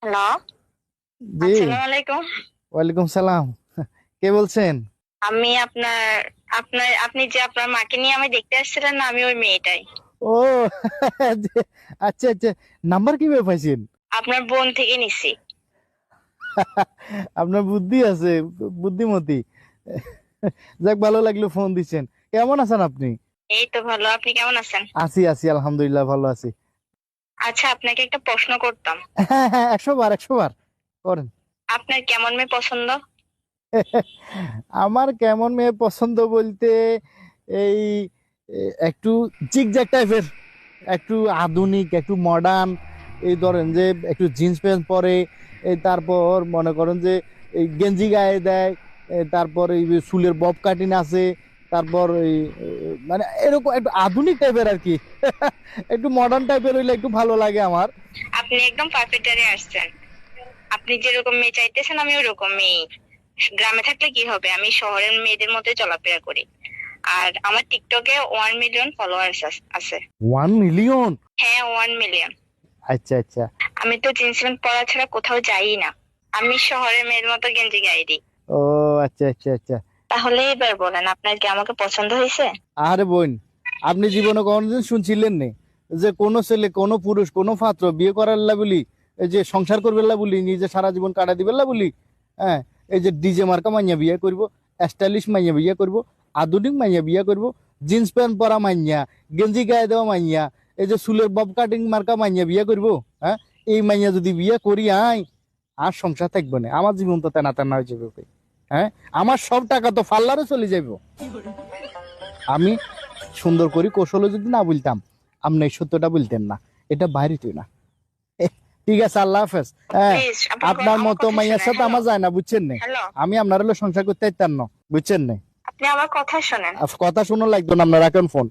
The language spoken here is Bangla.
হ্যালো, জি। আসসালামু আলাইকুম। ওয়ালাইকুম সালাম। কে বলছেন? আমি আপনার আপনার আপনি যে আপনার মাকে নিয়ে আমায় দেখতে আসছিলেন না, আমি ওই মেয়েটাই। ও যে, আচ্ছা আচ্ছা। নাম্বার কিভাবে পাইছেন? আপনার বোন থেকে নিছি। আপনার বুদ্ধি আছে, বুদ্ধিমতী। যাক, ভালো লাগলো ফোন দিছেন। কেমন আছেন আপনি? এই তো ভালো। আপনি কেমন আছেন? আছি আছি, আলহামদুলিল্লাহ ভালো আছি। আচ্ছা, আপনাকে একটা প্রশ্ন করতাম। হ্যাঁ হ্যাঁ, 100 বার 100 বার করেন। আপনার কেমন মেয়ে পছন্দ? আমার কেমন মেয়ে পছন্দ বলতে এই একটু জিগজ্যাগ টাইপের, একটু আধুনিক, একটু মডার্ন। এই ধরেন যে একটু জিন্স প্যান্ট পরে, এই তারপর মনে করেন যে এই গেঞ্জি গায়ে দেয়, তারপর এই চুলের বব কাটিং আছে, তারপর এই মানে এরকম একটু আধুনিক টাইপের আর কি। একটু মডার্ন টাইপের হইলে একটু ভালো লাগে আমার। আপনি একদম পারফেক্ট এরিয়া আসছেন। আপনি যেরকম মেয়ে চাইতেছেন আমি ওরকম মেয়ে। গ্রামে থাকলে কি হবে, আমি শহরের মেয়েদের মতোই চলাফেরা করি। আর আমার টিকটকে 1 মিলিয়ন ফলোয়ার্স আছে। 1 মিলিয়ন? হ্যাঁ, 1 মিলিয়ন। আচ্ছা আচ্ছা। আমি তো জিন্স প্যান্ট পরা ছাড়া কোথাও যাই না। আমি শহরের মেয়ের মতো গেঞ্জি গায়ে দিই। ও আচ্ছা আচ্ছা আচ্ছা। তাহলে এবার বলেন, আপনার কি আমাকে পছন্দ হয়েছে? আরে বোন, আপনি জীবনে কোনোদিন শুনছিলেন নে যে কোনো ছেলে, কোনো পুরুষ, কোনো পাত্র বিয়ে করার লা বলি, এই যে সংসার করবে লা বলি, নিজে সারা জীবন কাটা দিবে লা বলি, হ্যাঁ, এই যে ডিজে মার্কা মাইয়া বিয়ে করব, স্টাইলিশ মাইয়া বিয়ে করব, আধুনিক মাইয়া বিয়ে করব, জিন্স প্যান্ট পরা মাইয়া, গেঞ্জি গায়ে দেওয়া মাইয়া, এই যে চুলের বব কাটিং মার্কা মাইয়া বিয়ে করব, হ্যাঁ, এই মাইয়া যদি বিয়ে করি আর সংসার থাকবে না, আমার জীবন তো তেনা তেনা হয়ে যাবে। হ্যাঁ, আমার সব টাকা তো ফাল্লারে চলে যাইব। আমি সুন্দর করে কৌশলে যদি না বলতাম, আপনি এই সত্যটা বলতেন না। এটা বাইরে তুই না। ঠিক আছে, আল্লাহ হাফেজ। হ্যাঁ, প্লিজ আপনার আমার মতো কথা মাইয়ার শোনেন। সাথে আমার যায় না, বুঝছেন না? হ্যালো, আমি আপনার হলো সংসার করতে চাইতাম না, বুঝছেন না? আপনি আমার কথা শোনেন। কথা শুনো লাগতো না, আপনার রাখেন ফোন।